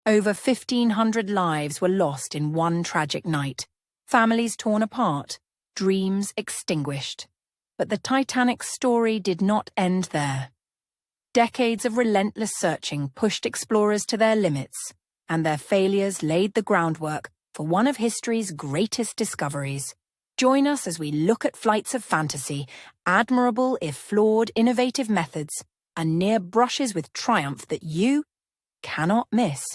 Over 1,500 lives were lost in one tragic night, families torn apart, dreams extinguished. But the Titanic's story did not end there. Decades of relentless searching pushed explorers to their limits, and their failures laid the groundwork for one of history's greatest discoveries. Join us as we look at flights of fantasy, admirable if flawed innovative methods, and near brushes with triumph that you cannot miss.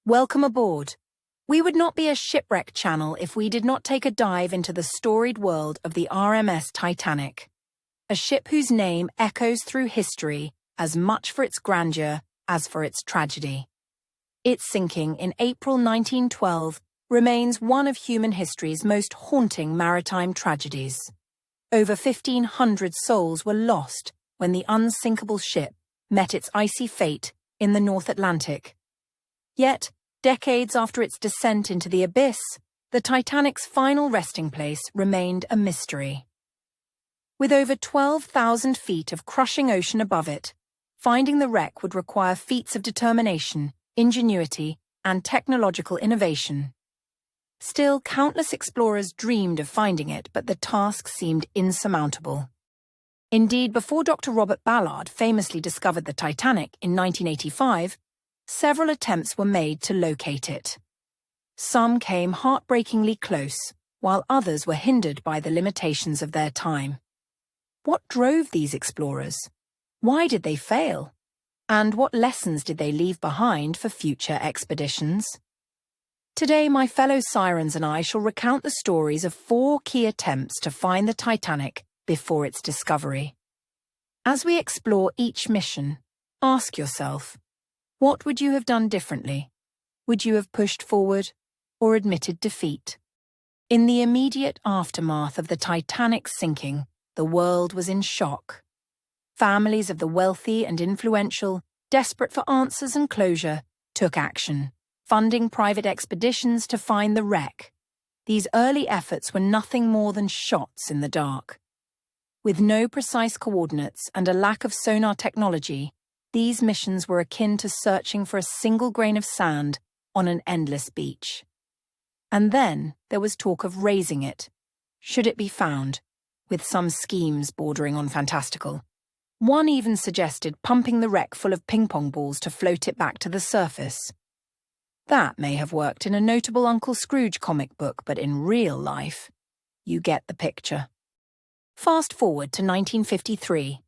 Welcome aboard. We would not be a shipwreck channel if we did not take a dive into the storied world of the RMS Titanic, a ship whose name echoes through history as much for its grandeur as for its tragedy. Its sinking in April 1912 remains one of human history's most haunting maritime tragedies. Over 1,500 souls were lost when the unsinkable ship met its icy fate in the North Atlantic. Yet, decades after its descent into the abyss, the Titanic's final resting place remained a mystery. With over 12,000 feet of crushing ocean above it, finding the wreck would require feats of determination, ingenuity, and technological innovation. Still, countless explorers dreamed of finding it, but the task seemed insurmountable. Indeed, before Dr. Robert Ballard famously discovered the Titanic in 1985, several attempts were made to locate it. Some came heartbreakingly close, while others were hindered by the limitations of their time. What drove these explorers? Why did they fail? And what lessons did they leave behind for future expeditions? Today, my fellow Sirens and I shall recount the stories of 4 key attempts to find the Titanic before its discovery. As we explore each mission, ask yourself, what would you have done differently? Would you have pushed forward or admitted defeat? In the immediate aftermath of the Titanic's sinking, the world was in shock. Families of the wealthy and influential, desperate for answers and closure, took action, funding private expeditions to find the wreck. These early efforts were nothing more than shots in the dark. With no precise coordinates and a lack of sonar technology, these missions were akin to searching for a single grain of sand on an endless beach. And then there was talk of raising it, should it be found, with some schemes bordering on fantastical. One even suggested pumping the wreck full of ping-pong balls to float it back to the surface. That may have worked in a notable Uncle Scrooge comic book, but in real life, you get the picture. Fast forward to 1953.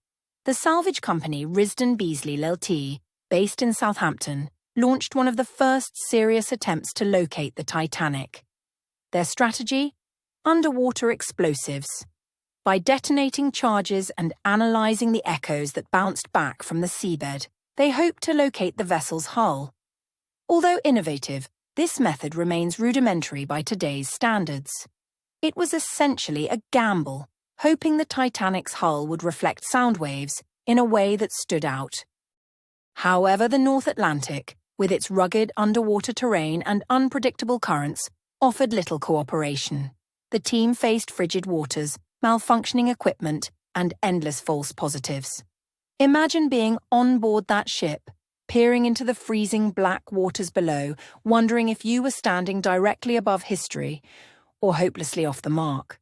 The salvage company Risdon Beasley Ltd, based in Southampton, launched one of the first serious attempts to locate the Titanic. Their strategy? Underwater explosives. By detonating charges and analysing the echoes that bounced back from the seabed, they hoped to locate the vessel's hull. Although innovative, this method remains rudimentary by today's standards. It was essentially a gamble, hoping the Titanic's hull would reflect sound waves in a way that stood out. However, the North Atlantic, with its rugged underwater terrain and unpredictable currents, offered little cooperation. The team faced frigid waters, malfunctioning equipment, and endless false positives. Imagine being on board that ship, peering into the freezing black waters below, wondering if you were standing directly above history or hopelessly off the mark.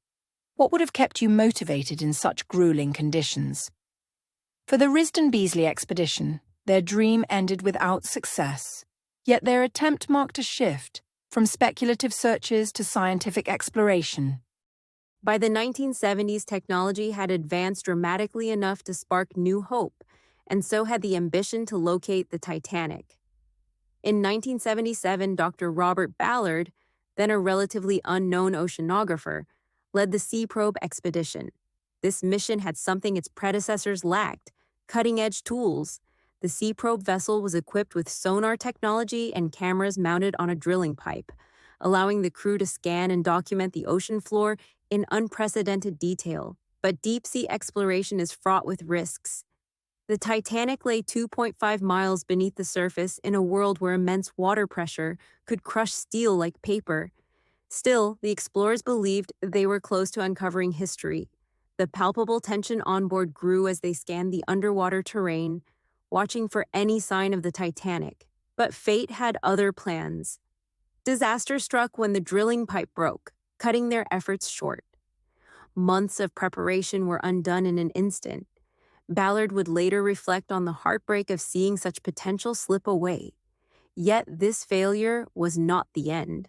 What would have kept you motivated in such grueling conditions? For the Risdon Beasley expedition, their dream ended without success, yet their attempt marked a shift from speculative searches to scientific exploration. By the 1970s, technology had advanced dramatically enough to spark new hope, and so had the ambition to locate the Titanic. In 1977, Dr. Robert Ballard, then a relatively unknown oceanographer, led the Sea Probe expedition. This mission had something its predecessors lacked: cutting-edge tools. The sea probe vessel was equipped with sonar technology and cameras mounted on a drilling pipe, allowing the crew to scan and document the ocean floor in unprecedented detail. But deep-sea exploration is fraught with risks. The Titanic lay 2.5 miles beneath the surface in a world where immense water pressure could crush steel like paper. Still, the explorers believed they were close to uncovering history. The palpable tension on board grew as they scanned the underwater terrain, watching for any sign of the Titanic. But fate had other plans. Disaster struck when the drilling pipe broke, cutting their efforts short. Months of preparation were undone in an instant. Ballard would later reflect on the heartbreak of seeing such potential slip away. Yet this failure was not the end.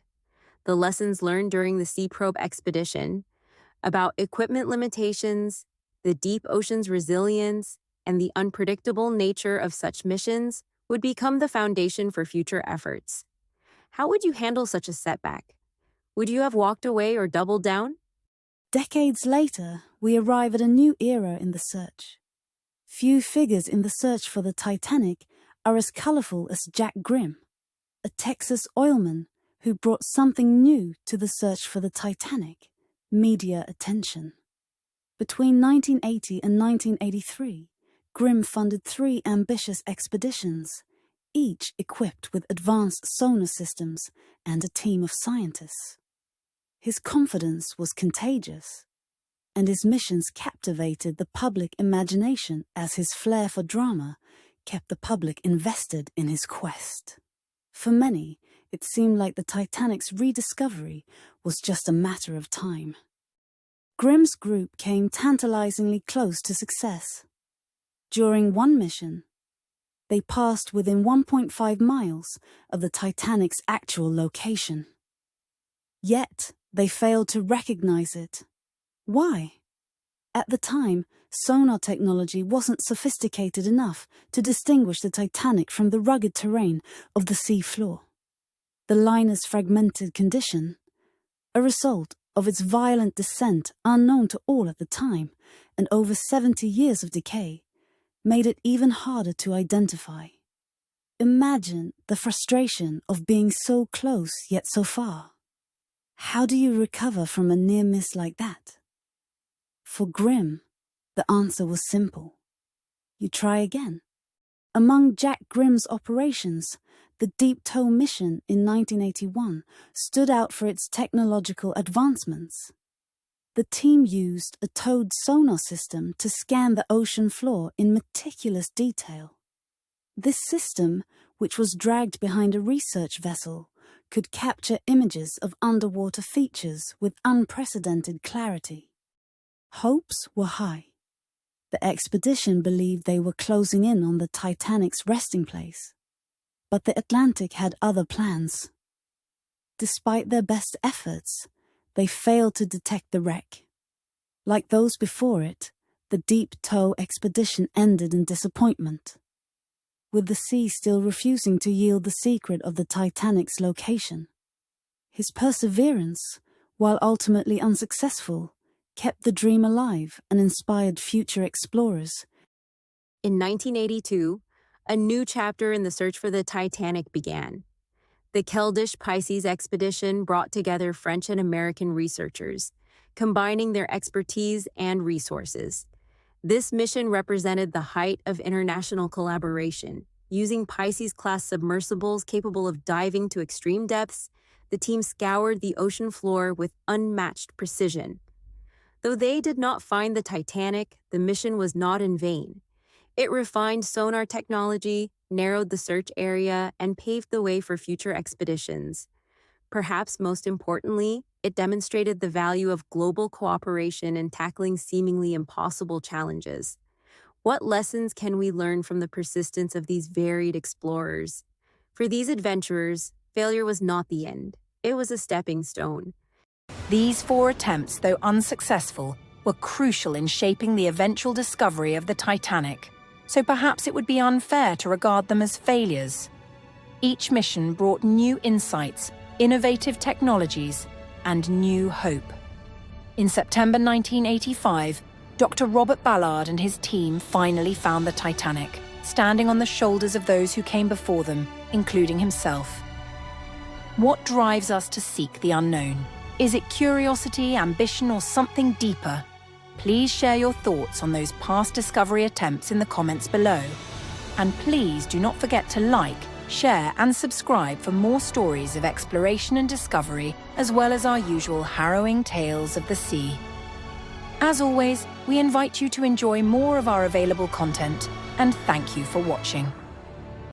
The lessons learned during the sea probe expedition about equipment limitations, the deep ocean's resilience, and the unpredictable nature of such missions would become the foundation for future efforts. How would you handle such a setback? Would you have walked away or doubled down? Decades later, we arrive at a new era in the search. Few figures in the search for the Titanic are as colorful as Jack Grimm, a Texas oilman who brought something new to the search for the Titanic: media attention. Between 1980 and 1983, Grimm funded 3 ambitious expeditions, each equipped with advanced sonar systems and a team of scientists. His confidence was contagious, and his missions captivated the public imagination as his flair for drama kept the public invested in his quest. For many, it seemed like the Titanic's rediscovery was just a matter of time. Grimm's group came tantalizingly close to success. During one mission, they passed within 1.5 miles of the Titanic's actual location. Yet, they failed to recognize it. Why? At the time, sonar technology wasn't sophisticated enough to distinguish the Titanic from the rugged terrain of the sea floor. The liner's fragmented condition, a result of its violent descent unknown to all at the time, and over 70 years of decay, made it even harder to identify. Imagine the frustration of being so close yet so far. How do you recover from a near miss like that? For Grimm, the answer was simple. You try again. Among Jack Grimm's operations, the Deep Tow mission in 1981 stood out for its technological advancements. The team used a towed sonar system to scan the ocean floor in meticulous detail. This system, which was dragged behind a research vessel, could capture images of underwater features with unprecedented clarity. Hopes were high. The expedition believed they were closing in on the Titanic's resting place. But the Atlantic had other plans. Despite their best efforts, they failed to detect the wreck. Like those before it, the Deep Tow expedition ended in disappointment, with the sea still refusing to yield the secret of the Titanic's location. His perseverance, while ultimately unsuccessful, kept the dream alive and inspired future explorers. In 1982, a new chapter in the search for the Titanic began. The Keldysh Pisces expedition brought together French and American researchers, combining their expertise and resources. This mission represented the height of international collaboration. Using Pisces-class submersibles capable of diving to extreme depths, the team scoured the ocean floor with unmatched precision. Though they did not find the Titanic, the mission was not in vain. It refined sonar technology, narrowed the search area, and paved the way for future expeditions. Perhaps most importantly, it demonstrated the value of global cooperation in tackling seemingly impossible challenges. What lessons can we learn from the persistence of these varied explorers? For these adventurers, failure was not the end. It was a stepping stone. These 4 attempts, though unsuccessful, were crucial in shaping the eventual discovery of the Titanic, so perhaps it would be unfair to regard them as failures. Each mission brought new insights, innovative technologies, and new hope. In September 1985, Dr. Robert Ballard and his team finally found the Titanic, standing on the shoulders of those who came before them, including himself. What drives us to seek the unknown? Is it curiosity, ambition, or something deeper? Please share your thoughts on those past discovery attempts in the comments below. And please do not forget to like, share, and subscribe for more stories of exploration and discovery, as well as our usual harrowing tales of the sea. As always, we invite you to enjoy more of our available content, and thank you for watching.